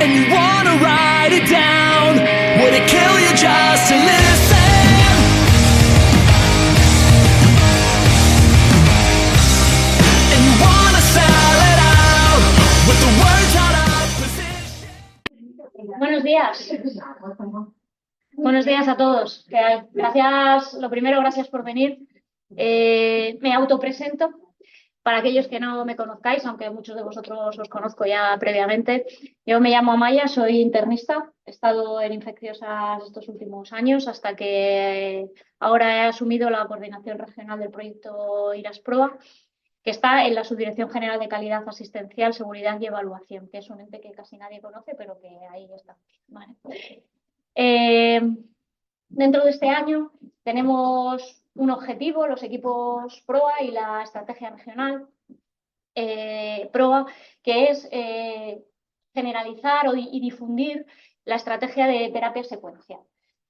and you wanna write it down. Would it kill you just to listen? And you wanna sell it out with the words out of position. Buenos días. Buenos días a todos. Gracias, lo primero, gracias por venir. Me autopresento. Para aquellos que no me conozcáis, aunque muchos de vosotros os conozco ya previamente, yo me llamo Amaya, soy internista. He estado en infecciosas estos últimos años hasta que ahora he asumido la coordinación regional del proyecto IRAS-PROA, que está en la Subdirección General de Calidad Asistencial, Seguridad y Evaluación, que es un ente que casi nadie conoce, pero que ahí está. Vale. Dentro de este año tenemos un objetivo, los equipos PROA y la estrategia regional PROA, que es generalizar y difundir la estrategia de terapia secuencial.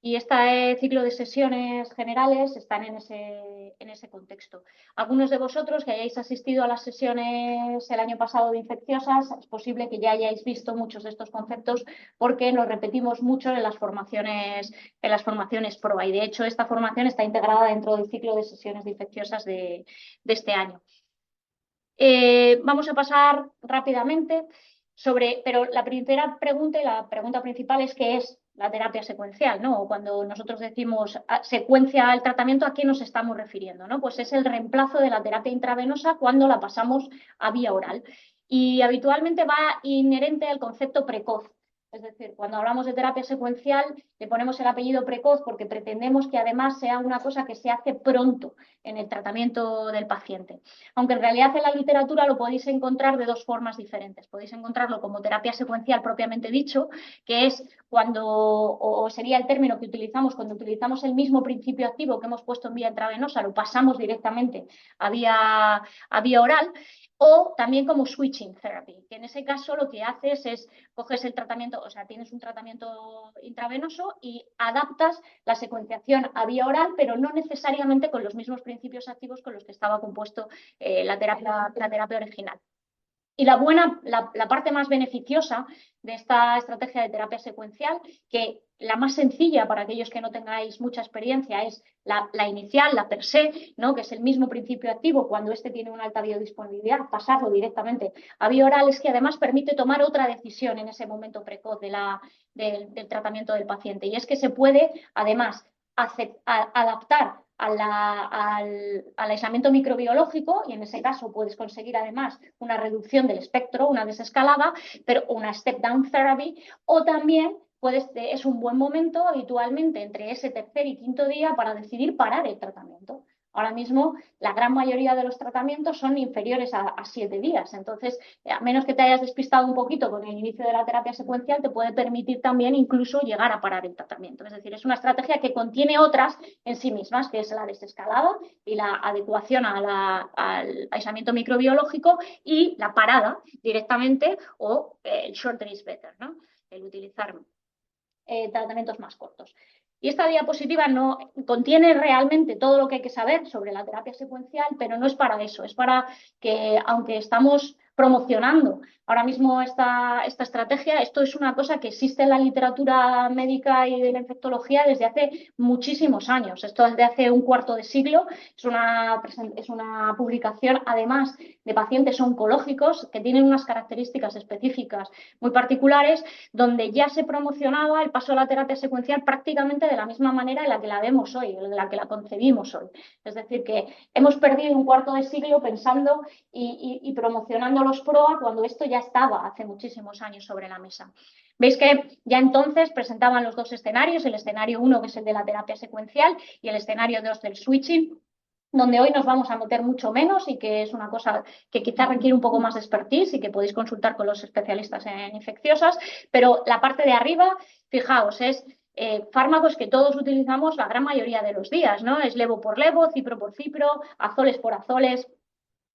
Y este ciclo de sesiones generales están en ese contexto. Algunos de vosotros que hayáis asistido a las sesiones el año pasado de infecciosas, es posible que ya hayáis visto muchos de estos conceptos porque los repetimos mucho en las formaciones PROA. Y de hecho esta formación está integrada dentro del ciclo de sesiones de infecciosas de este año. Vamos a pasar rápidamente pero la primera pregunta y la pregunta principal es ¿qué es la terapia secuencial, ¿no? Cuando nosotros decimos secuencia el tratamiento, ¿a qué nos estamos refiriendo, ¿no? Pues es el reemplazo de la terapia intravenosa cuando la pasamos a vía oral. Y habitualmente va inherente al concepto precoz. Es decir, cuando hablamos de terapia secuencial le ponemos el apellido precoz porque pretendemos que además sea una cosa que se hace pronto en el tratamiento del paciente. Aunque en realidad en la literatura lo podéis encontrar de dos formas diferentes. Podéis encontrarlo como terapia secuencial propiamente dicho, que es o sería el término que utilizamos cuando utilizamos el mismo principio activo que hemos puesto en vía intravenosa, lo pasamos directamente a vía oral. O también como switching therapy, que en ese caso lo que haces es coges el tratamiento, o sea, tienes un tratamiento intravenoso y adaptas la secuenciación a vía oral, pero no necesariamente con los mismos principios activos con los que estaba compuesto la terapia original. Y la parte más beneficiosa de esta estrategia de terapia secuencial, que la más sencilla para aquellos que no tengáis mucha experiencia, es la inicial, la per se, ¿no? Que es el mismo principio activo cuando este tiene una alta biodisponibilidad, pasarlo directamente a vía oral, es que además permite tomar otra decisión en ese momento precoz del tratamiento del paciente. Y es que se puede, además, adaptar al aislamiento microbiológico y en ese caso puedes conseguir además una reducción del espectro, una desescalada, pero una step down therapy, o también es un buen momento habitualmente entre ese tercer y quinto día para decidir parar el tratamiento. Ahora mismo la gran mayoría de los tratamientos son inferiores a 7 días, entonces a menos que te hayas despistado un poquito con el inicio de la terapia secuencial te puede permitir también incluso llegar a parar el tratamiento. Es decir, es una estrategia que contiene otras en sí mismas, que es la desescalada y la adecuación al aislamiento microbiológico y la parada directamente o el shorter is better, ¿no? El utilizar tratamientos más cortos. Y esta diapositiva no contiene realmente todo lo que hay que saber sobre la terapia secuencial, pero no es para eso, es para que, aunque estamos promocionando ahora mismo esta estrategia, esto es una cosa que existe en la literatura médica y de la infectología desde hace muchísimos años. Esto desde hace un cuarto de siglo, es una publicación además de pacientes oncológicos que tienen unas características específicas muy particulares, donde ya se promocionaba el paso a la terapia secuencial prácticamente de la misma manera en la que la vemos hoy, en la que la concebimos hoy. Es decir, que hemos perdido un cuarto de siglo pensando y promocionando los PROA cuando esto ya estaba hace muchísimos años sobre la mesa. Veis que ya entonces presentaban los dos escenarios, el escenario 1 que es el de la terapia secuencial y el escenario 2 del switching, donde hoy nos vamos a meter mucho menos y que es una cosa que quizás requiere un poco más de expertise y que podéis consultar con los especialistas en infecciosas, pero la parte de arriba, fijaos, es fármacos que todos utilizamos la gran mayoría de los días, ¿no? Es levo por levo, cipro por cipro, azoles por azoles.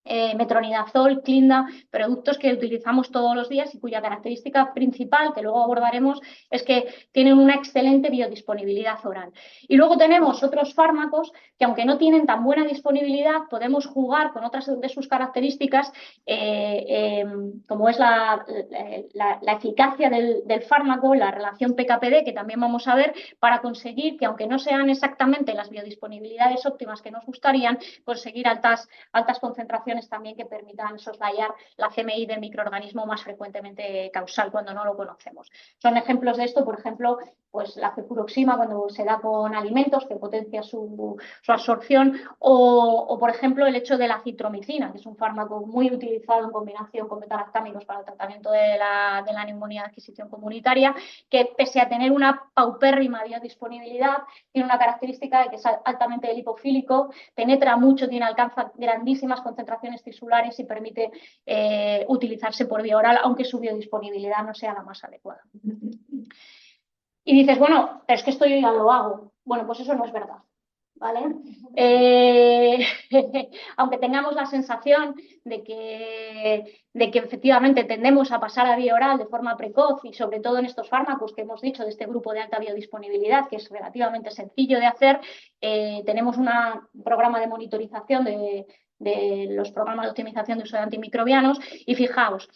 metronidazol, Clinda, productos que utilizamos todos los días y cuya característica principal, que luego abordaremos, es que tienen una excelente biodisponibilidad oral. Y luego tenemos otros fármacos que, aunque no tienen tan buena disponibilidad, podemos jugar con otras de sus características, como es la eficacia del fármaco, la relación PK/PD, que también vamos a ver, para conseguir que, aunque no sean exactamente las biodisponibilidades óptimas que nos gustarían, conseguir altas concentraciones también que permitan soslayar la CMI del microorganismo más frecuentemente causal cuando no lo conocemos. Son ejemplos de esto, por ejemplo, pues la cefuroxima cuando se da con alimentos que potencia su absorción, o por ejemplo el hecho de la citromicina, que es un fármaco muy utilizado en combinación con betalactámicos para el tratamiento de la neumonía de adquisición comunitaria, que pese a tener una paupérrima biodisponibilidad, tiene una característica de que es altamente lipofílico, penetra mucho, alcanza grandísimas concentraciones tisulares y permite utilizarse por vía oral, aunque su biodisponibilidad no sea la más adecuada. Y dices, bueno, pero es que esto yo ya lo hago. Bueno, pues eso no es verdad, ¿vale? Aunque tengamos la sensación de que efectivamente tendemos a pasar a vía oral de forma precoz y sobre todo en estos fármacos que hemos dicho de este grupo de alta biodisponibilidad, que es relativamente sencillo de hacer, tenemos un programa de monitorización de los programas de optimización de uso de antimicrobianos y fijaos,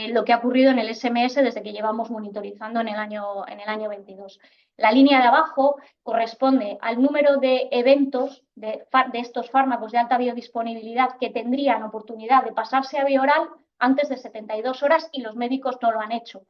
lo que ha ocurrido en el SMS desde que llevamos monitorizando en el año 22. La línea de abajo corresponde al número de eventos de estos fármacos de alta biodisponibilidad que tendrían oportunidad de pasarse a vía oral antes de 72 horas y los médicos no lo han hecho,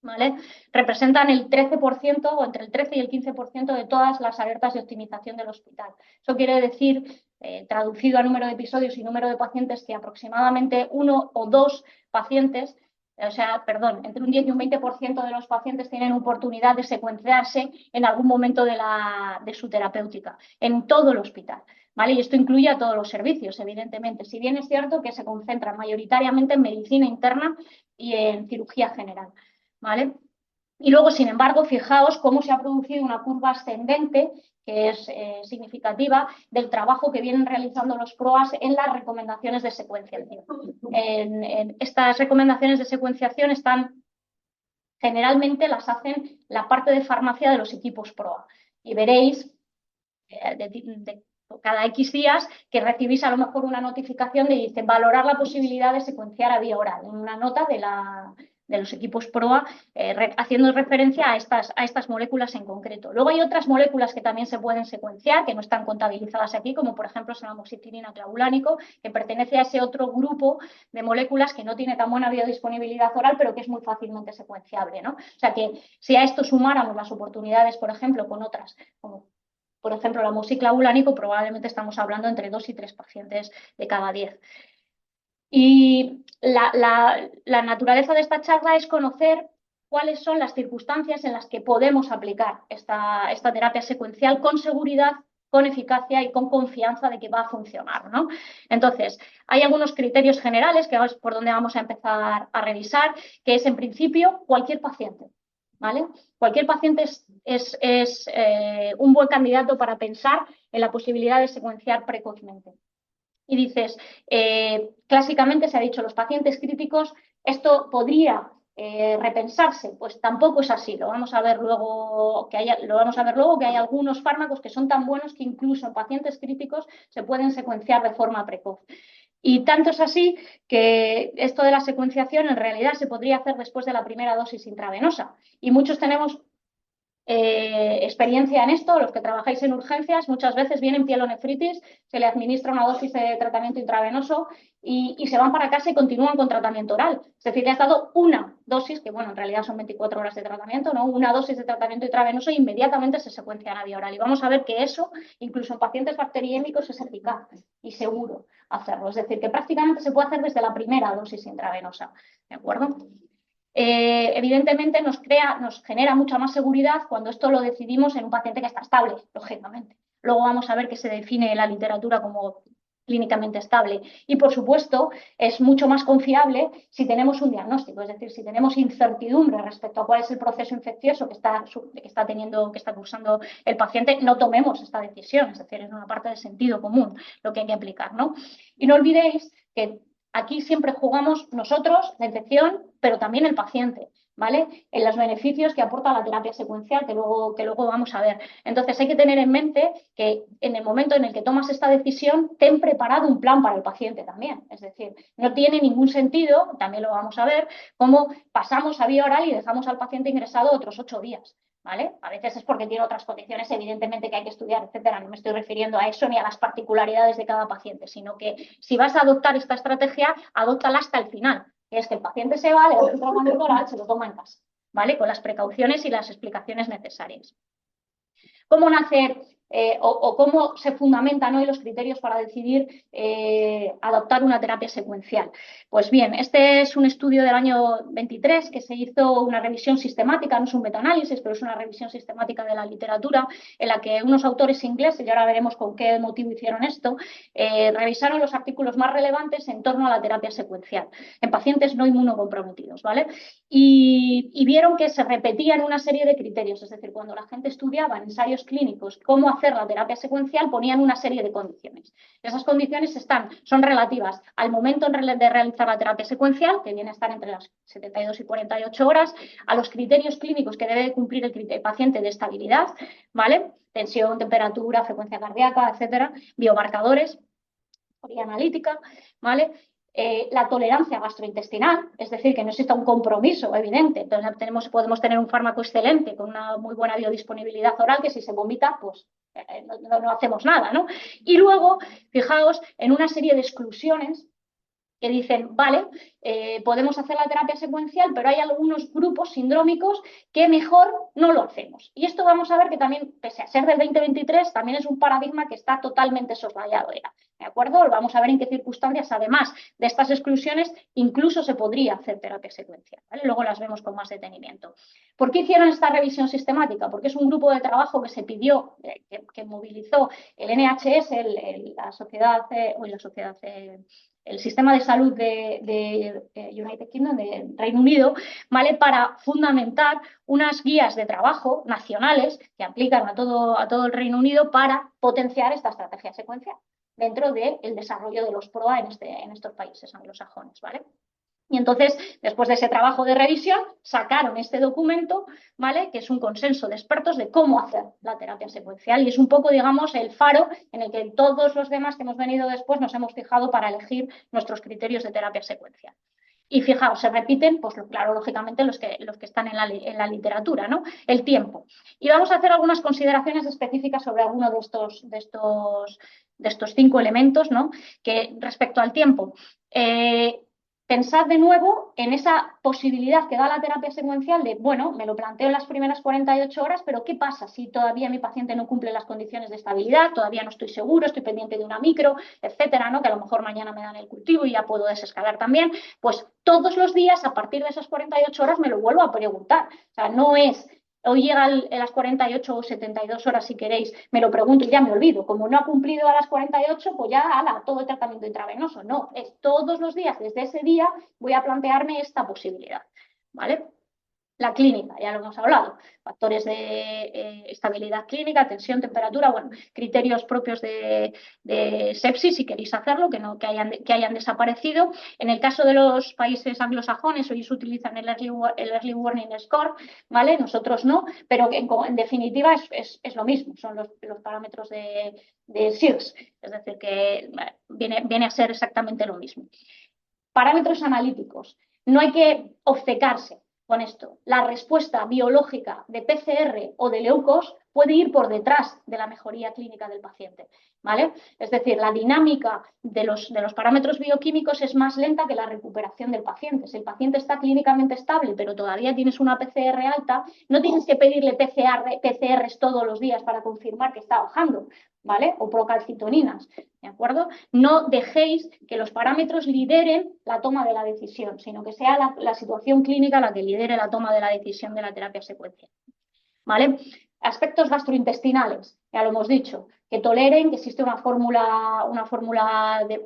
¿vale? Representan el 13% o entre el 13 y el 15% de todas las alertas de optimización del hospital. Eso quiere decir, traducido a número de episodios y número de pacientes, que aproximadamente 1 o 2 pacientes, entre un 10 y un 20% de los pacientes tienen oportunidad de secuenciarse en algún momento de su terapéutica, en todo el hospital, ¿vale? Y esto incluye a todos los servicios, evidentemente, si bien es cierto que se concentran mayoritariamente en medicina interna y en cirugía general, ¿vale? Y luego, sin embargo, fijaos cómo se ha producido una curva ascendente, que es significativa, del trabajo que vienen realizando los PROAS en las recomendaciones de secuenciación. Estas recomendaciones de secuenciación generalmente las hacen la parte de farmacia de los equipos PROA. Y veréis cada X días que recibís a lo mejor una notificación de dice valorar la posibilidad de secuenciar a vía oral, en una nota de los equipos PROA, haciendo referencia a estas moléculas en concreto. Luego hay otras moléculas que también se pueden secuenciar, que no están contabilizadas aquí, como por ejemplo es el amoxicilina clavulánico, que pertenece a ese otro grupo de moléculas que no tiene tan buena biodisponibilidad oral, pero que es muy fácilmente secuenciable, ¿no? O sea que si a esto sumáramos las oportunidades, por ejemplo, con otras, como por ejemplo el amoxiclavulánico, probablemente estamos hablando entre 2 y 3 pacientes de cada 10. Y la naturaleza de esta charla es conocer cuáles son las circunstancias en las que podemos aplicar esta terapia secuencial con seguridad, con eficacia y con confianza de que va a funcionar, ¿no? Entonces, hay algunos criterios generales que es por donde vamos a empezar a revisar, que es en principio cualquier paciente, ¿vale? Cualquier paciente es un buen candidato para pensar en la posibilidad de secuenciar precozmente. Y dices, clásicamente se ha dicho, los pacientes críticos, esto podría repensarse, pues tampoco es así. Lo vamos a ver luego que hay algunos fármacos que son tan buenos que incluso en pacientes críticos se pueden secuenciar de forma precoz. Y tanto es así que esto de la secuenciación en realidad se podría hacer después de la primera dosis intravenosa. Y muchos tenemos experiencia en esto, los que trabajáis en urgencias, muchas veces vienen pielonefritis, se le administra una dosis de tratamiento intravenoso y se van para casa y continúan con tratamiento oral. Es decir, le has dado una dosis, que bueno, en realidad son 24 horas de tratamiento, ¿no? Una dosis de tratamiento intravenoso e inmediatamente se secuencia a vía oral. Y vamos a ver que eso, incluso en pacientes bacteriémicos, es eficaz y seguro hacerlo. Es decir, que prácticamente se puede hacer desde la primera dosis intravenosa, ¿de acuerdo? Evidentemente nos genera mucha más seguridad cuando esto lo decidimos en un paciente que está estable, lógicamente. Luego vamos a ver que se define en la literatura como clínicamente estable. Y, por supuesto, es mucho más confiable si tenemos un diagnóstico, es decir, si tenemos incertidumbre respecto a cuál es el proceso infeccioso que está cursando el paciente, no tomemos esta decisión, es decir, es una parte del sentido común lo que hay que aplicar, ¿no? Y no olvidéis que aquí siempre jugamos nosotros, la infección, pero también el paciente, ¿vale? En los beneficios que aporta la terapia secuencial, que luego vamos a ver. Entonces hay que tener en mente que en el momento en el que tomas esta decisión, ten preparado un plan para el paciente también. Es decir, no tiene ningún sentido, también lo vamos a ver, cómo pasamos a vía oral y dejamos al paciente ingresado otros 8 días. ¿Vale? A veces es porque tiene otras condiciones, evidentemente, que hay que estudiar, etcétera. No me estoy refiriendo a eso ni a las particularidades de cada paciente, sino que si vas a adoptar esta estrategia, adóptala hasta el final. Que es que el paciente se va, le da el tratamiento oral, se lo toma en casa, ¿vale? Con las precauciones y las explicaciones necesarias. ¿Cómo nacer o cómo se fundamentan hoy los criterios para decidir adoptar una terapia secuencial? Pues bien, este es un estudio del año 23 que se hizo una revisión sistemática, no es un metaanálisis, pero es una revisión sistemática de la literatura en la que unos autores ingleses, y ahora veremos con qué motivo hicieron esto, revisaron los artículos más relevantes en torno a la terapia secuencial en pacientes no inmunocomprometidos, ¿vale? Y vieron que se repetían una serie de criterios, es decir, cuando la gente estudiaba en ensayos clínicos cómo hacer la terapia secuencial, ponían una serie de condiciones. Esas condiciones son relativas al momento de realizar la terapia secuencial, que viene a estar entre las 72 y 48 horas, a los criterios clínicos que debe cumplir el paciente de estabilidad, ¿vale? Tensión, temperatura, frecuencia cardíaca, etcétera, biomarcadores, teoría analítica, ¿vale? La tolerancia gastrointestinal, es decir, que no exista un compromiso evidente. Entonces podemos tener un fármaco excelente con una muy buena biodisponibilidad oral que si se vomita, pues no hacemos nada, ¿no? Y luego, fijaos en una serie de exclusiones que dicen, vale, podemos hacer la terapia secuencial, pero hay algunos grupos sindrómicos que mejor no lo hacemos. Y esto vamos a ver que también, pese a ser del 2023, también es un paradigma que está totalmente soslayado ya, ¿de acuerdo? Vamos a ver en qué circunstancias, además de estas exclusiones, incluso se podría hacer terapia secuencial, ¿vale? Luego las vemos con más detenimiento. ¿Por qué hicieron esta revisión sistemática? Porque es un grupo de trabajo que se pidió, que movilizó el NHS, el sistema de salud de United Kingdom, de Reino Unido, ¿vale? Para fundamentar unas guías de trabajo nacionales que aplican a todo el Reino Unido para potenciar esta estrategia secuencial dentro del desarrollo de los PROA en estos países anglosajones, ¿vale? Y entonces, después de ese trabajo de revisión, sacaron este documento, ¿vale? Que es un consenso de expertos de cómo hacer la terapia secuencial y es un poco, digamos, el faro en el que todos los demás que hemos venido después nos hemos fijado para elegir nuestros criterios de terapia secuencial. Y fijaos, se repiten, pues claro, lógicamente los que están en la literatura, ¿no? El tiempo. Y vamos a hacer algunas consideraciones específicas sobre alguno de estos 5 elementos, ¿no? Que respecto al tiempo. Pensad de nuevo en esa posibilidad que da la terapia secuencial de, bueno, me lo planteo en las primeras 48 horas, pero ¿qué pasa si todavía mi paciente no cumple las condiciones de estabilidad, todavía no estoy seguro, estoy pendiente de una micro, etcétera, ¿no? Que a lo mejor mañana me dan el cultivo y ya puedo desescalar también? Pues todos los días, a partir de esas 48 horas, me lo vuelvo a preguntar. O sea, no es... Hoy llega a las 48 o 72 horas, si queréis, me lo pregunto y ya me olvido. Como no ha cumplido a las 48, pues ya, todo el tratamiento intravenoso. No, es todos los días, desde ese día, voy a plantearme esta posibilidad, ¿vale? La clínica, ya lo hemos hablado, factores de estabilidad clínica, tensión, temperatura, bueno, criterios propios de sepsis, si queréis hacerlo, que hayan desaparecido. En el caso de los países anglosajones, hoy se utilizan el Early Warning Score, ¿vale? Nosotros no, pero en definitiva es lo mismo, son los parámetros de SIRS, es decir, que viene a ser exactamente lo mismo. Parámetros analíticos, no hay que obcecarse con esto. La respuesta biológica de PCR o de leucos puede ir por detrás de la mejoría clínica del paciente, ¿vale? Es decir, la dinámica de los parámetros bioquímicos es más lenta que la recuperación del paciente. Si el paciente está clínicamente estable, pero todavía tienes una PCR alta, no tienes que pedirle PCRs todos los días para confirmar que está bajando, ¿vale? O procalcitoninas, ¿de acuerdo? No dejéis que los parámetros lideren la toma de la decisión, sino que sea la situación clínica la que lidere la toma de la decisión de la terapia secuencial, ¿vale? Aspectos gastrointestinales, ya lo hemos dicho, que toleren, que existe una fórmula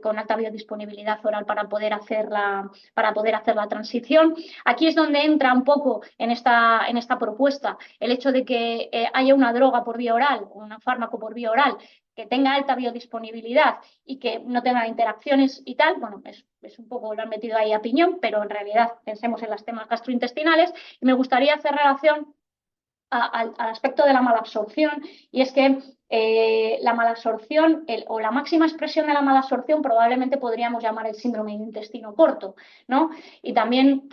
con alta biodisponibilidad oral para poder hacer la transición. Aquí es donde entra un poco en esta propuesta el hecho de que haya una droga por vía oral, un fármaco por vía oral, que tenga alta biodisponibilidad y que no tenga interacciones y tal. Bueno, es un poco, lo han metido ahí a piñón, pero en realidad pensemos en los temas gastrointestinales. Y me gustaría hacer relación al aspecto de la malabsorción, y es que la malabsorción o la máxima expresión de la malabsorción probablemente podríamos llamar el síndrome de intestino corto, ¿no? Y también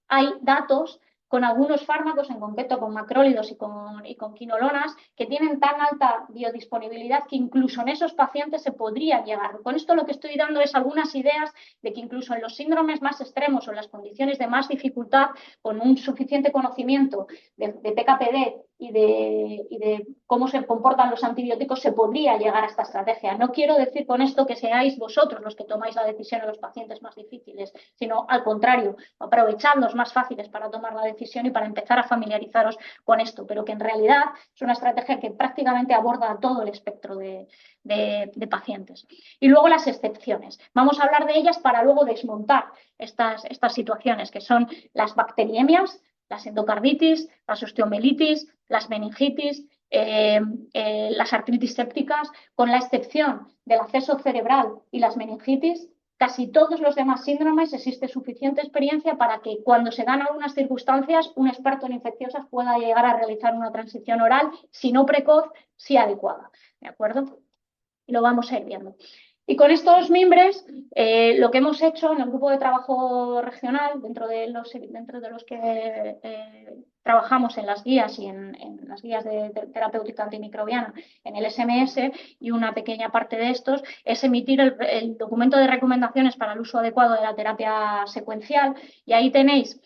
hay datos con algunos fármacos, en concreto con macrólidos y con quinolonas, que tienen tan alta biodisponibilidad que incluso en esos pacientes se podría llegar. Con esto lo que estoy dando es algunas ideas de que incluso en los síndromes más extremos o en las condiciones de más dificultad, con un suficiente conocimiento de PKPD y de cómo se comportan los antibióticos, se podría llegar a esta estrategia. No quiero decir con esto que seáis vosotros los que tomáis la decisión en los pacientes más difíciles, sino al contrario, aprovechad los más fáciles para tomar la decisión y para empezar a familiarizaros con esto, pero que en realidad es una estrategia que prácticamente aborda todo el espectro de pacientes. Y luego las excepciones. Vamos a hablar de ellas para luego desmontar estas situaciones, que son las bacteriemias, las endocarditis, las osteomielitis, las meningitis, las artritis sépticas, con la excepción del acceso cerebral y las meningitis. Casi todos los demás síndromes existe suficiente experiencia para que cuando se dan algunas circunstancias un experto en infecciosas pueda llegar a realizar una transición oral, si no precoz, sí adecuada. ¿De acuerdo? Y lo vamos a ir viendo. Y con estos mimbres, lo que hemos hecho en el grupo de trabajo regional, dentro de los que trabajamos en las guías y en las guías de terapéutica antimicrobiana en el SMS, y una pequeña parte de estos, es emitir el documento de recomendaciones para el uso adecuado de la terapia secuencial. Y ahí tenéis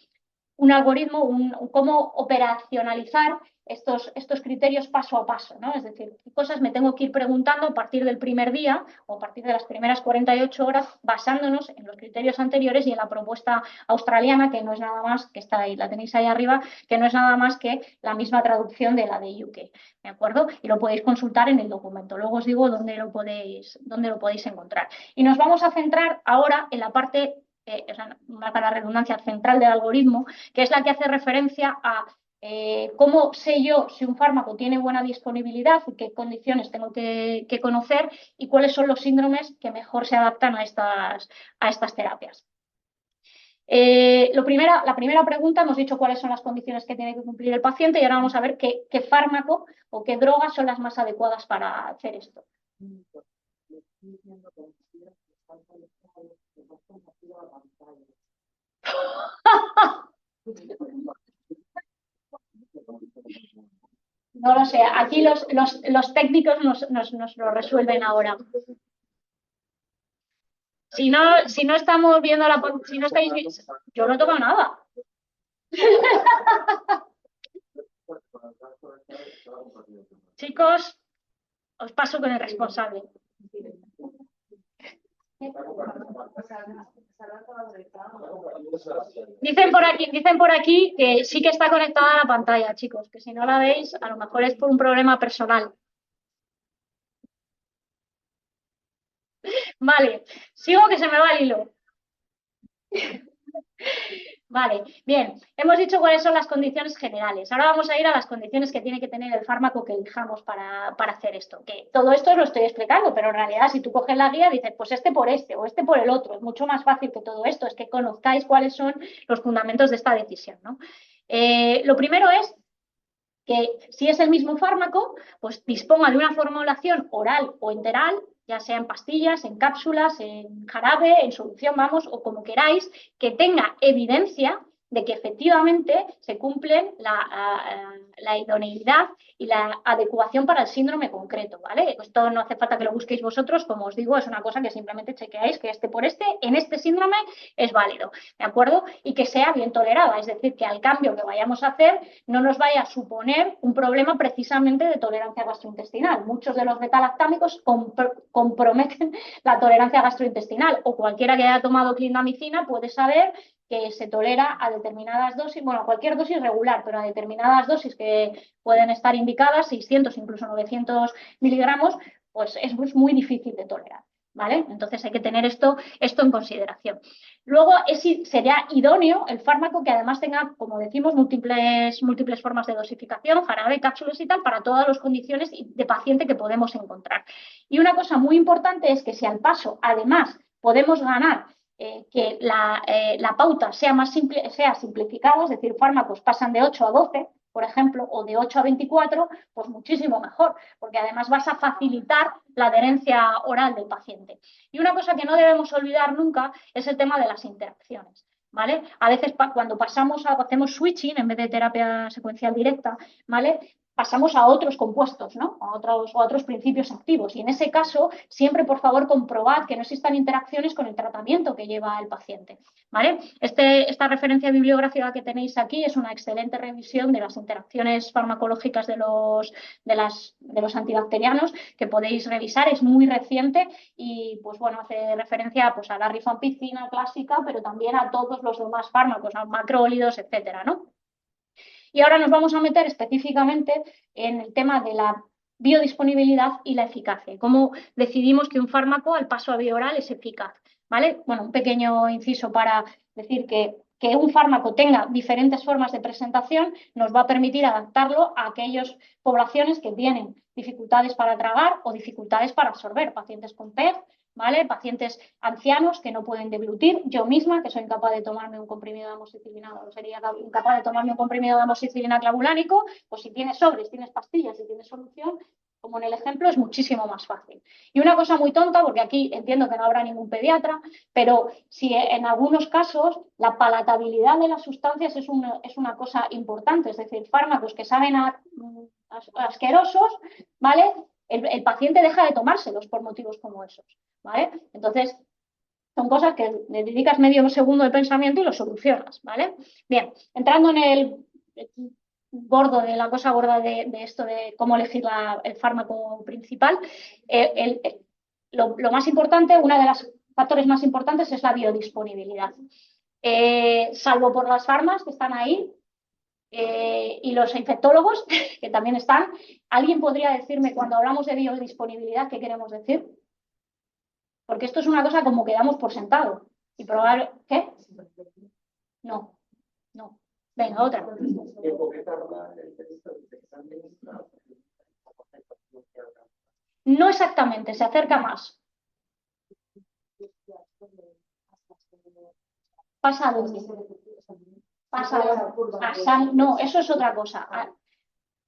un algoritmo, cómo operacionalizar estos criterios paso a paso, ¿no? Es decir, qué cosas me tengo que ir preguntando a partir del primer día o a partir de las primeras 48 horas, basándonos en los criterios anteriores y en la propuesta australiana, que no es nada más, que está ahí, la tenéis ahí arriba, que no es nada más que la misma traducción de la de UK, ¿de acuerdo? Y lo podéis consultar en el documento. Luego os digo dónde lo podéis encontrar. Y nos vamos a centrar ahora en la parte, para la redundancia, central del algoritmo, que es la que hace referencia a cómo sé yo si un fármaco tiene buena disponibilidad y qué condiciones tengo que conocer, y cuáles son los síndromes que mejor se adaptan a estas terapias. La primera pregunta, hemos dicho cuáles son las condiciones que tiene que cumplir el paciente, y ahora vamos a ver qué fármaco o qué drogas son las más adecuadas para hacer esto. No lo sé, aquí los técnicos nos lo resuelven ahora. Si no estamos viendo si no estáis viendo, yo no toco nada. Chicos, os paso con el responsable. Dicen por aquí que sí que está conectada a la pantalla, chicos, que si no la veis, a lo mejor es por un problema personal. Vale, sigo que se me va el hilo. Vale, bien, hemos dicho cuáles son las condiciones generales. Ahora vamos a ir a las condiciones que tiene que tener el fármaco que elijamos para hacer esto. Que todo esto lo estoy explicando, pero en realidad si tú coges la guía dices, pues este por este o este por el otro. Es mucho más fácil que todo esto, es que conozcáis cuáles son los fundamentos de esta decisión, ¿no? Lo primero es que si es el mismo fármaco, pues disponga de una formulación oral o enteral, ya sea en pastillas, en cápsulas, en jarabe, en solución, vamos, o como queráis, que tenga evidencia de que efectivamente se cumplen la idoneidad y la adecuación para el síndrome concreto, ¿vale? Esto no hace falta que lo busquéis vosotros, como os digo, es una cosa que simplemente chequeáis que este por este, en este síndrome es válido, ¿de acuerdo? Y que sea bien tolerada, es decir, que al cambio que vayamos a hacer no nos vaya a suponer un problema precisamente de tolerancia gastrointestinal. Muchos de los betalactámicos comprometen la tolerancia gastrointestinal, o cualquiera que haya tomado clindamicina puede saber que se tolera a determinadas dosis, bueno, a cualquier dosis regular, pero a determinadas dosis que pueden estar indicadas, 600, incluso 900 miligramos, pues es muy difícil de tolerar, ¿vale? Entonces hay que tener esto en consideración. Luego sería idóneo el fármaco que además tenga, como decimos, múltiples formas de dosificación, jarabe, cápsulas y tal, para todas las condiciones de paciente que podemos encontrar. Y una cosa muy importante es que si al paso, además, podemos ganar que la pauta sea simplificada, es decir, fármacos pasan de 8 a 12, por ejemplo, o de 8 a 24, pues muchísimo mejor, porque además vas a facilitar la adherencia oral del paciente. Y una cosa que no debemos olvidar nunca es el tema de las interacciones, ¿vale? A veces cuando hacemos switching en vez de terapia secuencial directa, ¿vale? Pasamos a otros compuestos, ¿no? A otros principios activos. Y en ese caso, siempre, por favor, comprobad que no existan interacciones con el tratamiento que lleva el paciente, ¿vale? Esta referencia bibliográfica que tenéis aquí es una excelente revisión de las interacciones farmacológicas de los antibacterianos que podéis revisar. Es muy reciente y, pues bueno, hace referencia pues, a la rifampicina clásica, pero también a todos los demás fármacos, a macrólidos, etcétera, ¿no? Y ahora nos vamos a meter específicamente en el tema de la biodisponibilidad y la eficacia. Cómo decidimos que un fármaco al paso a vía oral es eficaz, ¿vale? Bueno, un pequeño inciso para decir que un fármaco tenga diferentes formas de presentación nos va a permitir adaptarlo a aquellas poblaciones que tienen dificultades para tragar o dificultades para absorber, pacientes con PEG, ¿vale? Pacientes ancianos que no pueden deglutir. Yo misma, que soy incapaz de tomarme un comprimido de amoxicilina, o sería incapaz de tomarme un comprimido de amoxicilina clavulánico, pues si tienes sobres, tienes pastillas y tienes solución, como en el ejemplo, es muchísimo más fácil. Y una cosa muy tonta, porque aquí entiendo que no habrá ningún pediatra, pero si en algunos casos la palatabilidad de las sustancias es una cosa importante, es decir, fármacos que saben asquerosos, ¿vale? El paciente deja de tomárselos por motivos como esos, ¿vale? Entonces, son cosas que le dedicas medio segundo de pensamiento y lo solucionas, ¿vale? Bien, entrando en el gordo de la cosa gorda de esto de cómo elegir el fármaco principal, lo más importante, uno de los factores más importantes es la biodisponibilidad. Salvo por las farmas que están ahí, y los infectólogos, que también están, ¿alguien podría decirme cuando hablamos de biodisponibilidad qué queremos decir? Porque esto es una cosa como que damos por sentado. Y probar, ¿qué? No. Venga, otra. No exactamente, se acerca más. Pasa a dónde. No, eso es otra cosa.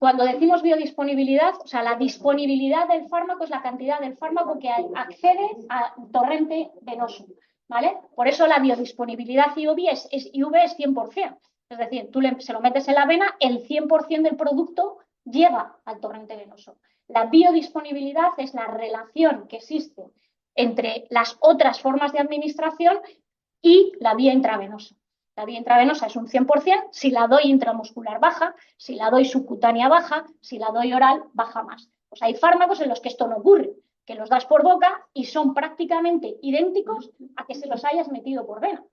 Cuando decimos biodisponibilidad, o sea, la disponibilidad del fármaco es la cantidad del fármaco que accede al torrente venoso, ¿vale? Por eso la biodisponibilidad IV es 100%. Es decir, tú se lo metes en la vena, el 100% del producto llega al torrente venoso. La biodisponibilidad es la relación que existe entre las otras formas de administración y la vía intravenosa. La vía intravenosa es un 100%, si la doy intramuscular baja, si la doy subcutánea baja, si la doy oral baja más. Pues hay fármacos en los que esto no ocurre, que los das por boca y son prácticamente idénticos a que se los hayas metido por vena.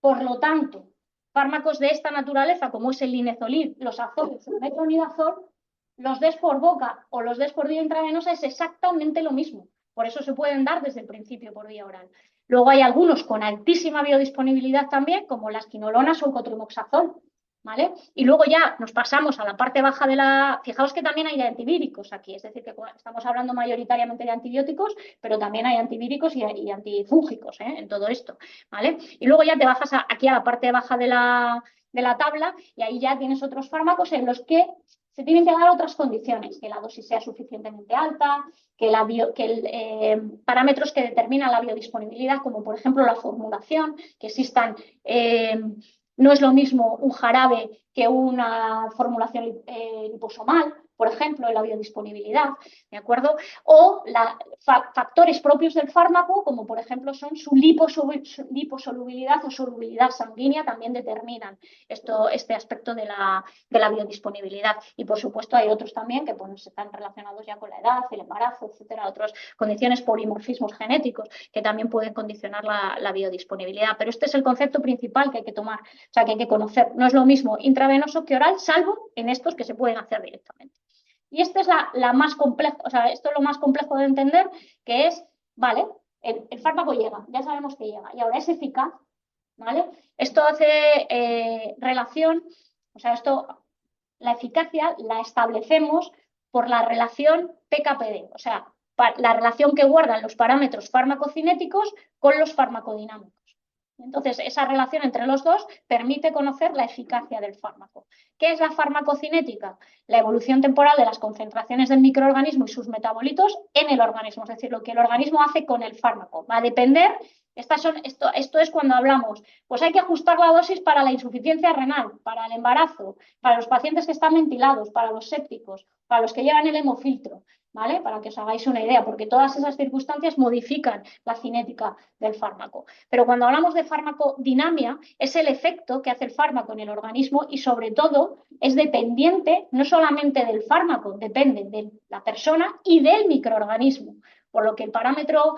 Por lo tanto, fármacos de esta naturaleza, como es el linezolid, los azoles, el metronidazol, los des por boca o los des por vía intravenosa es exactamente lo mismo. Por eso se pueden dar desde el principio por vía oral. Luego hay algunos con altísima biodisponibilidad también, como las quinolonas o el cotrimoxazol, ¿vale? Y luego ya nos pasamos a la parte baja de la... Fijaos que también hay de antivíricos aquí, es decir, que estamos hablando mayoritariamente de antibióticos, pero también hay antivíricos y antifúngicos en todo esto, ¿vale? Y luego ya te bajas aquí a la parte baja de la tabla y ahí ya tienes otros fármacos en los que se tienen que dar otras condiciones, que la dosis sea suficientemente alta, que parámetros que determinan la biodisponibilidad, como por ejemplo la formulación, que existan... no es lo mismo un jarabe que una formulación liposomal, por ejemplo, en la biodisponibilidad, ¿de acuerdo? O factores propios del fármaco, como por ejemplo son su liposolubilidad o solubilidad sanguínea, también determinan este aspecto de la biodisponibilidad. Y por supuesto hay otros también que pues, están relacionados ya con la edad, el embarazo, etcétera, otras condiciones, polimorfismos genéticos que también pueden condicionar la biodisponibilidad. Pero este es el concepto principal que hay que tomar, o sea, que hay que conocer. No es lo mismo intravenoso que oral, salvo en estos que se pueden hacer directamente. Y esta es la más compleja, o sea, esto es lo más complejo de entender, que es, vale, el fármaco llega, ya sabemos que llega, y ahora es eficaz, ¿vale? Esto hace relación, o sea, la eficacia la establecemos por la relación PK/PD, o sea, la relación que guardan los parámetros farmacocinéticos con los farmacodinámicos. Entonces, esa relación entre los dos permite conocer la eficacia del fármaco. ¿Qué es la farmacocinética? La evolución temporal de las concentraciones del microorganismo y sus metabolitos en el organismo, es decir, lo que el organismo hace con el fármaco. Va a depender, esto es cuando hablamos, pues hay que ajustar la dosis para la insuficiencia renal, para el embarazo, para los pacientes que están ventilados, para los sépticos, para los que llevan el hemofiltro, ¿vale? Para que os hagáis una idea, porque todas esas circunstancias modifican la cinética del fármaco. Pero cuando hablamos de farmacodinamia, es el efecto que hace el fármaco en el organismo y sobre todo es dependiente no solamente del fármaco, depende de la persona y del microorganismo. Por lo que el parámetro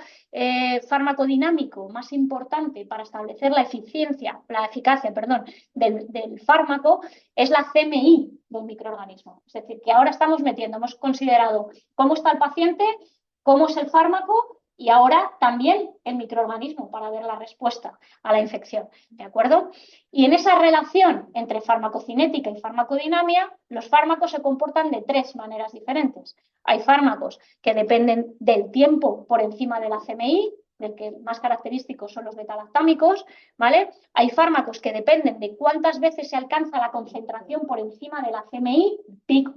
farmacodinámico más importante para establecer la eficacia, del fármaco es la CMI del microorganismo. Es decir, que ahora hemos considerado cómo está el paciente, cómo es el fármaco y ahora también el microorganismo para ver la respuesta a la infección, ¿de acuerdo? Y en esa relación entre farmacocinética y farmacodinamia, los fármacos se comportan de tres maneras diferentes. Hay fármacos que dependen del tiempo por encima de la CMI, del que más característicos son los beta-lactámicos, ¿vale? Hay fármacos que dependen de cuántas veces se alcanza la concentración por encima de la CMI,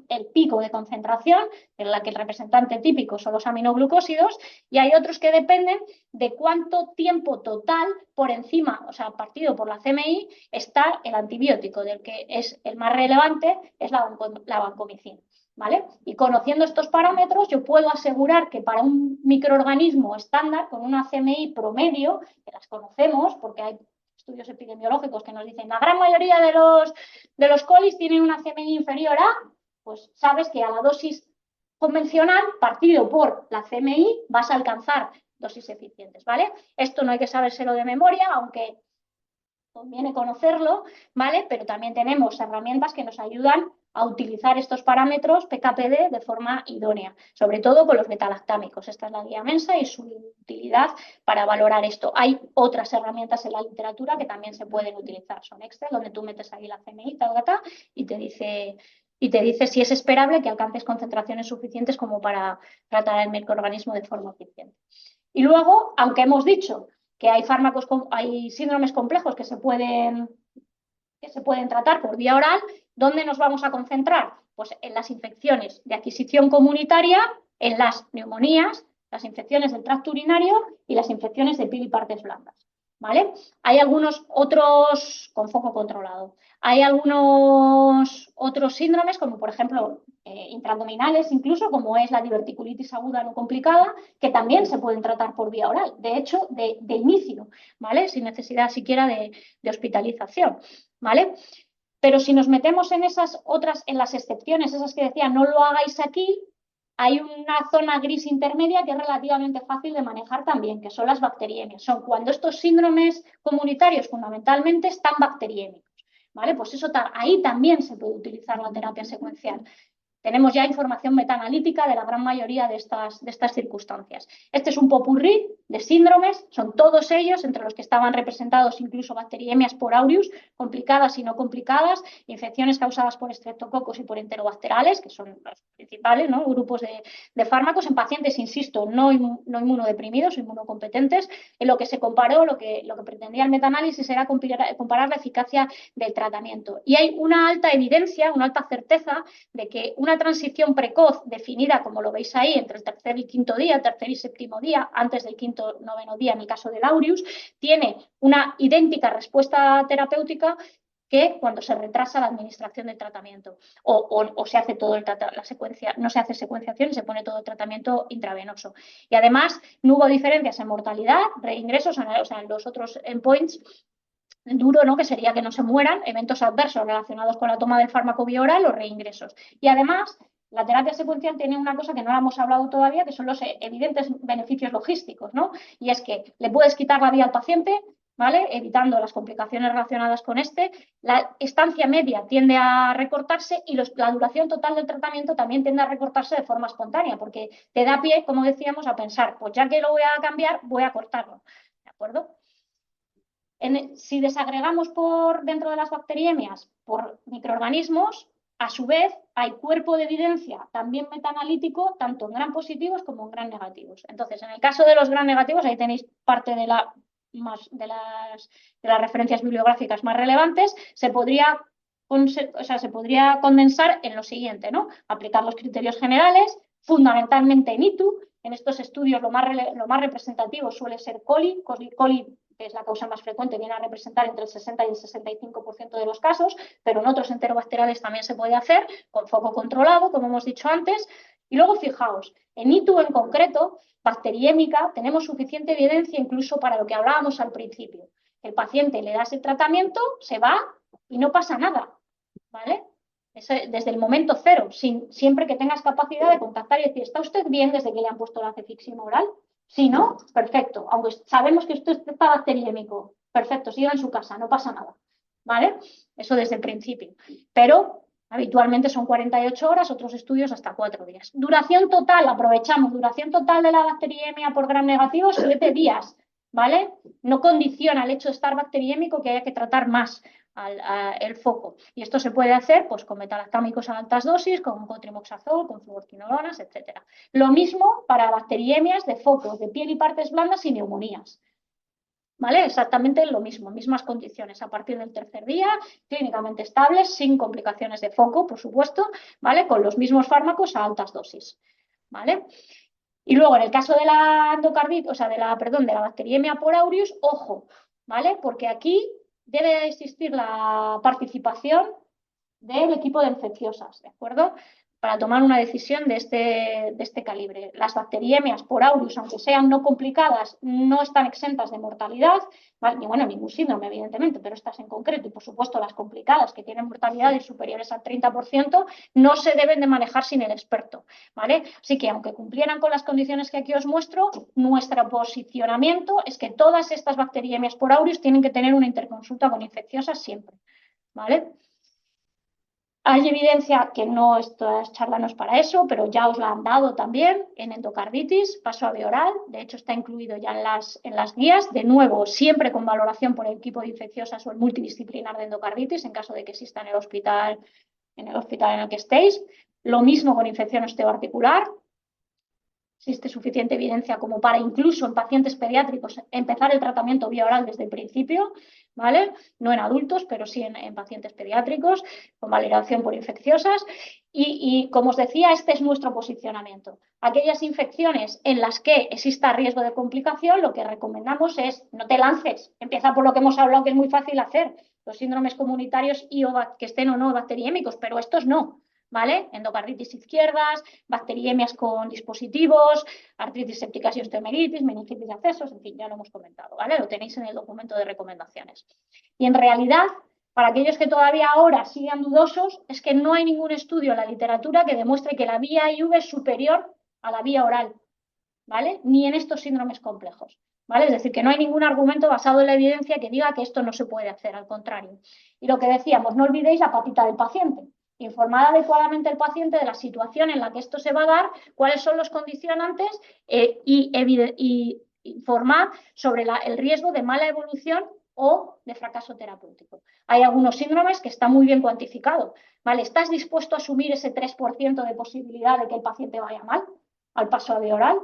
el pico de concentración, en la que el representante típico son los aminoglucósidos, y hay otros que dependen de cuánto tiempo total por encima, o sea, partido por la CMI, está el antibiótico, del que es el más relevante, es la vancomicina. ¿Vale? Y conociendo estos parámetros, yo puedo asegurar que para un microorganismo estándar, con una CMI promedio, que las conocemos porque hay estudios epidemiológicos que nos dicen la gran mayoría de los colis tienen una CMI inferior a, pues sabes que a la dosis convencional, partido por la CMI, vas a alcanzar dosis eficientes, ¿vale? Esto no hay que sabérselo de memoria, aunque conviene conocerlo, ¿vale? Pero también tenemos herramientas que nos ayudan a utilizar estos parámetros PK/PD de forma idónea, sobre todo con los betalactámicos. Esta es la guía Mensa y su utilidad para valorar esto. Hay otras herramientas en la literatura que también se pueden utilizar. Son Excel, donde tú metes ahí la CMI, y te dice si es esperable que alcances concentraciones suficientes como para tratar el microorganismo de forma eficiente. Y luego, aunque hemos dicho que hay síndromes complejos que se pueden tratar por vía oral, ¿dónde nos vamos a concentrar? Pues en las infecciones de adquisición comunitaria, en las neumonías, las infecciones del tracto urinario y las infecciones de piel y partes blandas, ¿vale? Hay algunos otros con foco controlado. Hay algunos otros síndromes, como por ejemplo intraabdominales incluso, como es la diverticulitis aguda no complicada, que también se pueden tratar por vía oral, de hecho, de inicio, ¿vale? Sin necesidad siquiera de hospitalización, ¿vale? Pero si nos metemos en esas otras, en las excepciones, esas que decía, no lo hagáis aquí, hay una zona gris intermedia que es relativamente fácil de manejar también, que son las bacteriemias. Son cuando estos síndromes comunitarios fundamentalmente están bacteriémicos, ¿vale? Pues ahí también se puede utilizar la terapia secuencial. Tenemos ya información metaanalítica de la gran mayoría de estas circunstancias. Este es un popurrí de síndromes, son todos ellos, entre los que estaban representados incluso bacteriemias por aureus, complicadas y no complicadas, infecciones causadas por estreptococos y por enterobacterales, que son los principales, ¿no? Grupos de fármacos en pacientes, insisto, no inmunodeprimidos, inmunocompetentes. En lo que se comparó, lo que pretendía el metaanálisis era comparar la eficacia del tratamiento. Y hay una alta evidencia, una alta certeza de que una transición precoz definida, como lo veis ahí, entre el tercer y quinto día, tercer y séptimo día, antes del quinto noveno día en el caso del aureus, tiene una idéntica respuesta terapéutica que cuando se retrasa la administración del tratamiento o se hace todo la secuencia, no se hace secuenciación y se pone todo el tratamiento intravenoso. Y además no hubo diferencias en mortalidad, reingresos, o sea, en los otros endpoints duro, ¿no? Que sería que no se mueran, eventos adversos relacionados con la toma del fármaco vía oral o reingresos. Y además, la terapia secuencial tiene una cosa que no la hemos hablado todavía, que son los evidentes beneficios logísticos, ¿no? Y es que le puedes quitar la vida al paciente, ¿vale? Evitando las complicaciones relacionadas con la estancia media tiende a recortarse y la duración total del tratamiento también tiende a recortarse de forma espontánea, porque te da pie, como decíamos, a pensar, pues ya que lo voy a cambiar, voy a cortarlo, ¿de acuerdo? Si desagregamos por dentro de las bacteriemias por microorganismos, a su vez hay cuerpo de evidencia también metaanalítico, tanto en gram positivos como en gram negativos. Entonces, en el caso de los gram negativos, ahí tenéis parte de las referencias bibliográficas más relevantes, se podría condensar en lo siguiente, ¿no? Aplicar los criterios generales, fundamentalmente en ITU. En estos estudios lo más representativo suele ser coli, que es la causa más frecuente, viene a representar entre el 60 y el 65% de los casos, pero en otros enterobacteriales también se puede hacer con foco controlado, como hemos dicho antes. Y luego fijaos, en ITU en concreto, bacteriémica, tenemos suficiente evidencia incluso para lo que hablábamos al principio. El paciente le das el tratamiento, se va y no pasa nada, ¿vale? Desde el momento cero, siempre que tengas capacidad de contactar y decir, ¿está usted bien desde que le han puesto la cefixima oral? Si no, perfecto. Aunque sabemos que usted está bacteriémico, perfecto, siga en su casa, no pasa nada, ¿vale? Eso desde el principio. Pero habitualmente son 48 horas, otros estudios hasta 4 días. Duración total, aprovechamos, duración total de la bacteriemia por gram negativo, 7 días, ¿vale? No condiciona el hecho de estar bacteriémico que haya que tratar más el foco. Y esto se puede hacer pues, con metalactámicos a altas dosis, con cotrimoxazol, con fluorquinolonas, etc. Lo mismo para bacteriemias de focos de piel y partes blandas y neumonías. ¿Vale? Exactamente lo mismo, mismas condiciones a partir del tercer día, clínicamente estables, sin complicaciones de foco, por supuesto, ¿vale? Con los mismos fármacos a altas dosis, ¿vale? Y luego en el caso de la endocarditis, o sea, de la bacteriemia por aureus, ojo, ¿vale? Porque aquí debe existir la participación del equipo de infecciosas, ¿de acuerdo? Para tomar una decisión de este calibre. Las bacteriemias por aureus, aunque sean no complicadas, no están exentas de mortalidad, ¿vale? Ni bueno, ningún síndrome, evidentemente, pero estas en concreto, y por supuesto las complicadas, que tienen mortalidades superiores al 30%, no se deben de manejar sin el experto, ¿vale? Así que, aunque cumplieran con las condiciones que aquí os muestro, nuestro posicionamiento es que todas estas bacteriemias por aureus tienen que tener una interconsulta con infecciosas siempre, ¿vale? Hay evidencia que no, esta charla no es para eso, pero ya os la han dado también en endocarditis, paso a vía oral, de hecho está incluido ya en las guías, de nuevo, siempre con valoración por el equipo de infecciosas o el multidisciplinar de endocarditis, en caso de que exista en el hospital en el que estéis. Lo mismo con infección osteoarticular. Existe suficiente evidencia como para incluso en pacientes pediátricos empezar el tratamiento vía oral desde el principio, ¿vale? No en adultos, pero sí en pacientes pediátricos, con validación por infecciosas. Y como os decía, este es nuestro posicionamiento. Aquellas infecciones en las que exista riesgo de complicación, lo que recomendamos es no te lances, empieza por lo que hemos hablado, que es muy fácil hacer, los síndromes comunitarios y que estén o no bacteriémicos, pero estos no. ¿Vale? Endocarditis izquierdas, bacteriemias con dispositivos, artritis sépticas y osteomelitis, meningitis de accesos, en fin, ya lo hemos comentado, ¿vale? Lo tenéis en el documento de recomendaciones. Y en realidad, para aquellos que todavía ahora sigan dudosos, es que no hay ningún estudio en la literatura que demuestre que la vía IV es superior a la vía oral, ¿vale? Ni en estos síndromes complejos, ¿vale? Es decir, que no hay ningún argumento basado en la evidencia que diga que esto no se puede hacer, al contrario. Y lo que decíamos, no olvidéis la patita del paciente. Informar adecuadamente al paciente de la situación en la que esto se va a dar, cuáles son los condicionantes y informar sobre el riesgo de mala evolución o de fracaso terapéutico. Hay algunos síndromes que están muy bien cuantificados, ¿vale? ¿Estás dispuesto a asumir ese 3% de posibilidad de que el paciente vaya mal al paso a vía oral?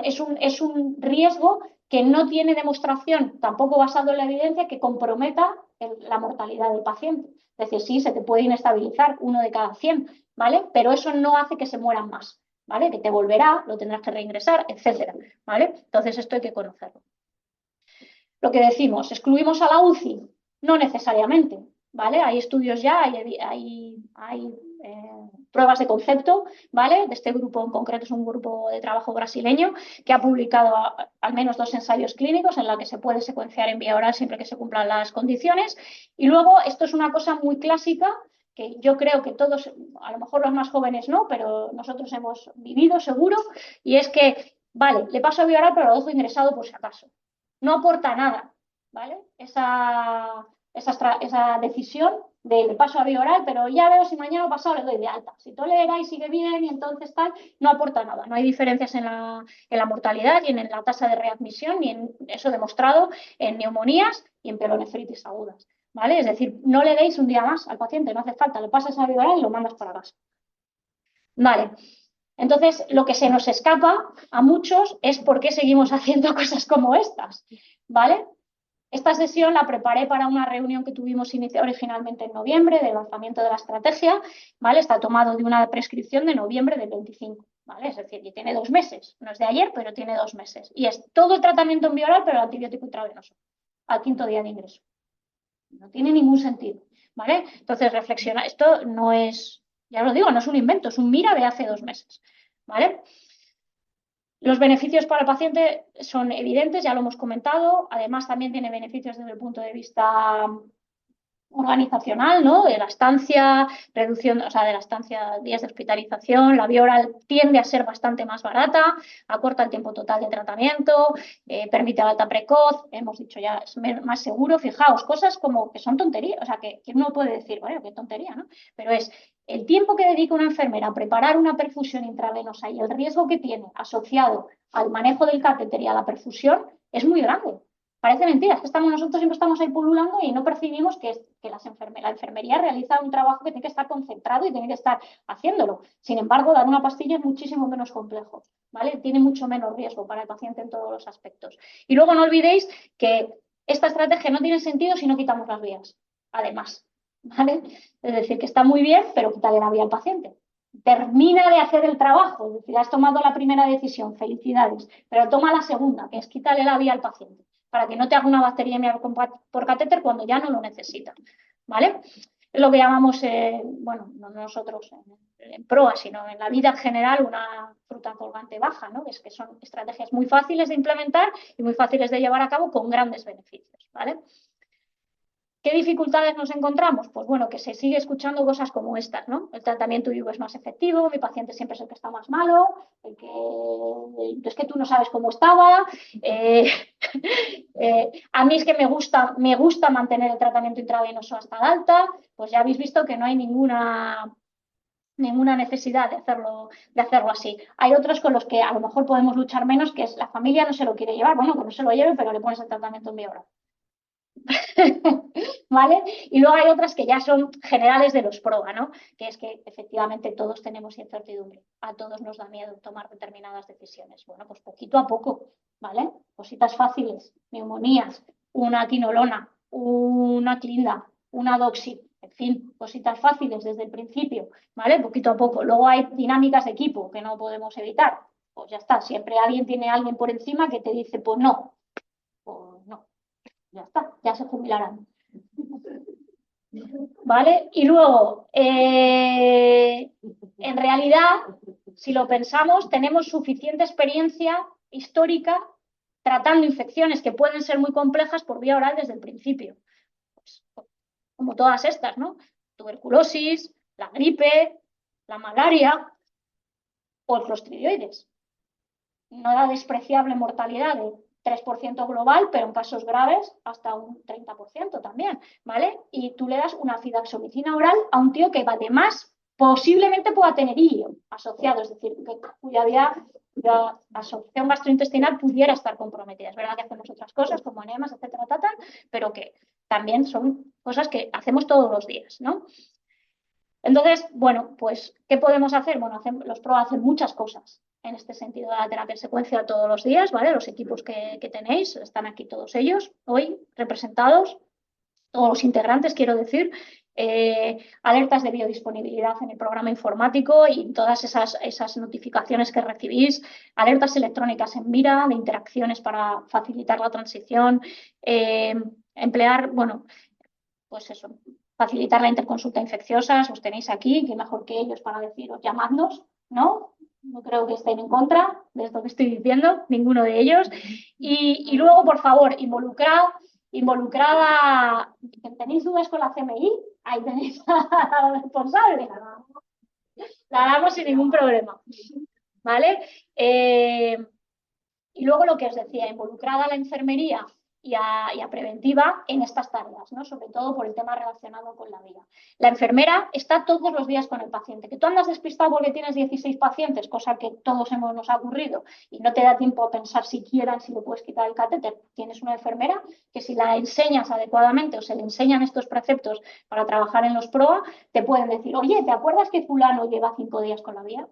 Es un riesgo que no tiene demostración, tampoco basado en la evidencia, que comprometa la mortalidad del paciente. Es decir, sí, se te puede inestabilizar 1 de cada 100, ¿vale? Pero eso no hace que se mueran más, ¿vale? Que te volverá, lo tendrás que reingresar, etcétera, ¿vale? Entonces esto hay que conocerlo. Lo que decimos, ¿excluimos a la UCI? No necesariamente. ¿vale? Hay estudios ya, hay pruebas de concepto, ¿vale? De este grupo en concreto, es un grupo de trabajo brasileño que ha publicado al menos 2 ensayos clínicos en los que se puede secuenciar en vía oral siempre que se cumplan las condiciones. Y luego, esto es una cosa muy clásica que yo creo que todos, a lo mejor los más jóvenes no, pero nosotros hemos vivido seguro, y es que, vale, le paso a vía oral, pero lo dejo ingresado por si acaso. No aporta nada, ¿vale? Esa decisión del paso a vía oral, pero ya veo si mañana o pasado le doy de alta. Si tolera y sigue bien y entonces tal, no aporta nada. No hay diferencias en la mortalidad y en la tasa de readmisión, ni en eso demostrado en neumonías y en pielonefritis agudas. ¿Vale? Es decir, no le deis un día más al paciente, no hace falta, le pasas a vía oral y lo mandas para casa. Vale. Entonces, lo que se nos escapa a muchos es por qué seguimos haciendo cosas como estas. ¿Vale? Esta sesión la preparé para una reunión que tuvimos originalmente en noviembre, del lanzamiento de la estrategia, ¿vale? Está tomado de una prescripción de noviembre del 25, ¿vale? Es decir, y tiene 2 meses. No es de ayer, pero tiene 2 meses. Y es todo el tratamiento en vía oral, pero el antibiótico intravenoso, al 5.º día de ingreso. No tiene ningún sentido, ¿vale? Entonces, reflexiona. Esto no es, ya lo digo, no es un invento, es un mira de hace 2 meses, ¿vale? Los beneficios para el paciente son evidentes, ya lo hemos comentado. Además, también tiene beneficios desde el punto de vista organizacional, ¿no? De la estancia, reducción, o sea, de la estancia, días de hospitalización. La vía oral tiende a ser bastante más barata, acorta el tiempo total de tratamiento, permite la alta precoz, hemos dicho ya, es más seguro. Fijaos, cosas como que son tonterías, o sea, que uno puede decir, bueno, qué tontería, ¿no? Pero es el tiempo que dedica una enfermera a preparar una perfusión intravenosa y el riesgo que tiene asociado al manejo del catéter y a la perfusión es muy grande. Parece mentira, es que nosotros siempre estamos ahí pululando y no percibimos que la enfermería realiza un trabajo que tiene que estar concentrado y tiene que estar haciéndolo. Sin embargo, dar una pastilla es muchísimo menos complejo, ¿vale? Tiene mucho menos riesgo para el paciente en todos los aspectos. Y luego no olvidéis que esta estrategia no tiene sentido si no quitamos las vías, además, ¿vale? Es decir, que está muy bien, pero quítale la vía al paciente. Termina de hacer el trabajo, es decir, has tomado la primera decisión, felicidades, pero toma la segunda, que es quitarle la vía al paciente, para que no te haga una bacteriemia por catéter cuando ya no lo necesita, ¿vale? Es lo que llamamos, bueno, no nosotros en proa, sino en la vida en general, una fruta colgante baja, ¿no? Es que son estrategias muy fáciles de implementar y muy fáciles de llevar a cabo con grandes beneficios, ¿vale? ¿Qué dificultades nos encontramos? Pues bueno, que se sigue escuchando cosas como estas, ¿no? El tratamiento IVA es más efectivo, mi paciente siempre es el que está más malo, es que tú no sabes cómo estaba. A mí es que me gusta mantener el tratamiento intravenoso hasta el alta, pues ya habéis visto que no hay ninguna necesidad de hacerlo así. Hay otros con los que a lo mejor podemos luchar menos, que es la familia no se lo quiere llevar, bueno, que no se lo lleve, pero le pones el tratamiento en vía oral. ¿Vale? Y luego hay otras que ya son generales de los PROA, ¿no? Que es que efectivamente todos tenemos incertidumbre, a todos nos da miedo tomar determinadas decisiones. Bueno, pues poquito a poco, ¿vale? Cositas fáciles, neumonías, una quinolona, una clinda, una doxy, en fin, cositas fáciles desde el principio, ¿vale? Poquito a poco. Luego hay dinámicas de equipo que no podemos evitar. Pues ya está, siempre tiene alguien por encima que te dice, pues no, ya está, ya se jubilarán. ¿Vale? Y luego, en realidad, si lo pensamos, tenemos suficiente experiencia histórica tratando infecciones que pueden ser muy complejas por vía oral desde el principio. Pues, como todas estas, ¿no? Tuberculosis, la gripe, la malaria o el clostridioides. Nada despreciable mortalidad de 3% global, pero en casos graves hasta un 30% también, ¿vale? Y tú le das una fidaxomicina oral a un tío que además posiblemente pueda tener ILO asociado, es decir, cuya absorción gastrointestinal pudiera estar comprometida. Es verdad que hacemos otras cosas como enemas, etcétera, pero que también son cosas que hacemos todos los días, ¿no? Entonces, bueno, pues, ¿qué podemos hacer? Bueno, los PRO hacen muchas cosas en este sentido de la terapia secuencia todos los días, ¿vale? Los equipos que tenéis, están aquí todos ellos hoy representados, todos los integrantes, quiero decir, alertas de biodisponibilidad en el programa informático y todas esas notificaciones que recibís, alertas electrónicas en mira de interacciones para facilitar la transición, emplear, bueno, pues eso, facilitar la interconsulta infecciosa, os tenéis aquí, que mejor que ellos para deciros, llamadnos, ¿no? No creo que estén en contra de esto que estoy diciendo, ninguno de ellos. Y luego, por favor, involucrada, ¿tenéis dudas con la CMI? Ahí tenéis a la responsable. La damos sin ningún problema, ¿vale? Y luego lo que os decía, involucrada a la enfermería y a preventiva en estas tareas, ¿no? Sobre todo por el tema relacionado con la vida. La enfermera está todos los días con el paciente. Que tú andas despistado porque tienes 16 pacientes, cosa que todos nos ha ocurrido, y no te da tiempo a pensar siquiera en si le puedes quitar el catéter. Tienes una enfermera que si la enseñas adecuadamente o se le enseñan estos preceptos para trabajar en los PROA, te pueden decir, oye, ¿te acuerdas que fulano lleva 5 días con la vía?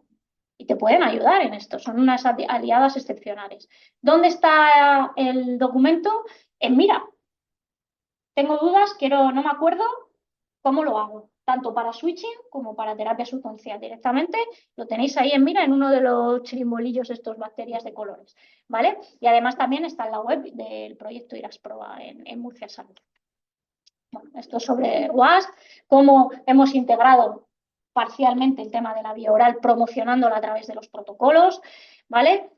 Y te pueden ayudar en esto, son unas aliadas excepcionales. ¿Dónde está el documento? En Mira. Tengo dudas, no me acuerdo cómo lo hago, tanto para switching como para terapia secuencial. Directamente lo tenéis ahí en Mira, en uno de los chirimbolillos, estos bacterias de colores, ¿vale? Y además también está en la web del proyecto IRASPROA en Murcia Salud. Bueno, esto sobre WASP, cómo hemos integrado parcialmente el tema de la vía oral, promocionándola a través de los protocolos, ¿vale?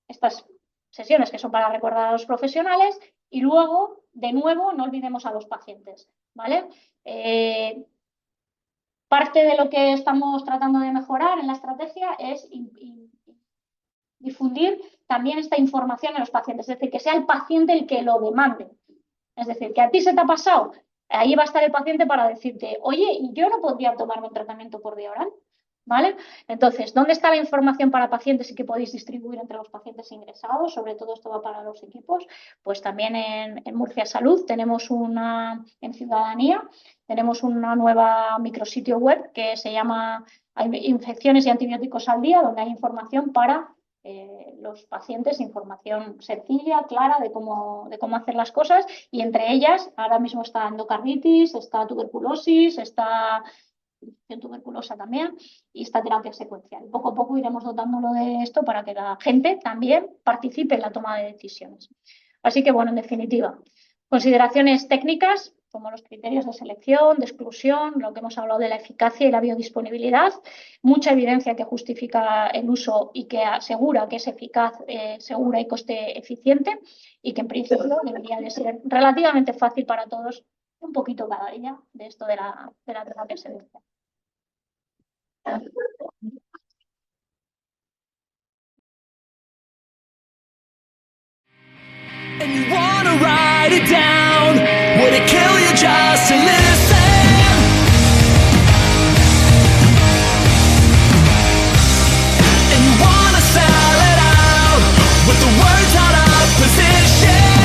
Estas sesiones que son para recordar a los profesionales y luego, de nuevo, no olvidemos a los pacientes, ¿vale? Parte de lo que estamos tratando de mejorar en la estrategia es difundir también esta información a los pacientes, es decir, que sea el paciente el que lo demande. Es decir, que a ti se te ha pasado, ahí va a estar el paciente para decirte, oye, ¿y yo no podría tomarme un tratamiento por vía oral? ¿Vale? Entonces, ¿dónde está la información para pacientes y que podéis distribuir entre los pacientes ingresados? Sobre todo esto va para los equipos. Pues también en Murcia Salud tenemos en Ciudadanía, tenemos una nueva micrositio web que se llama Infecciones y antibióticos al día, donde hay información para los pacientes, información sencilla, clara de cómo hacer las cosas, y entre ellas ahora mismo está endocarditis, está tuberculosis, está tuberculosa también y está terapia secuencial. Poco a poco iremos dotándolo de esto para que la gente también participe en la toma de decisiones. Así que, bueno, en definitiva, consideraciones técnicas como los criterios de selección, de exclusión, lo que hemos hablado de la eficacia y la biodisponibilidad, mucha evidencia que justifica el uso y que asegura que es eficaz, segura y coste eficiente, y que en principio debería de ser relativamente fácil para todos, un poquito cada día de esto de la terapia secuencial. And you wanna write it down, would it kill you just to live?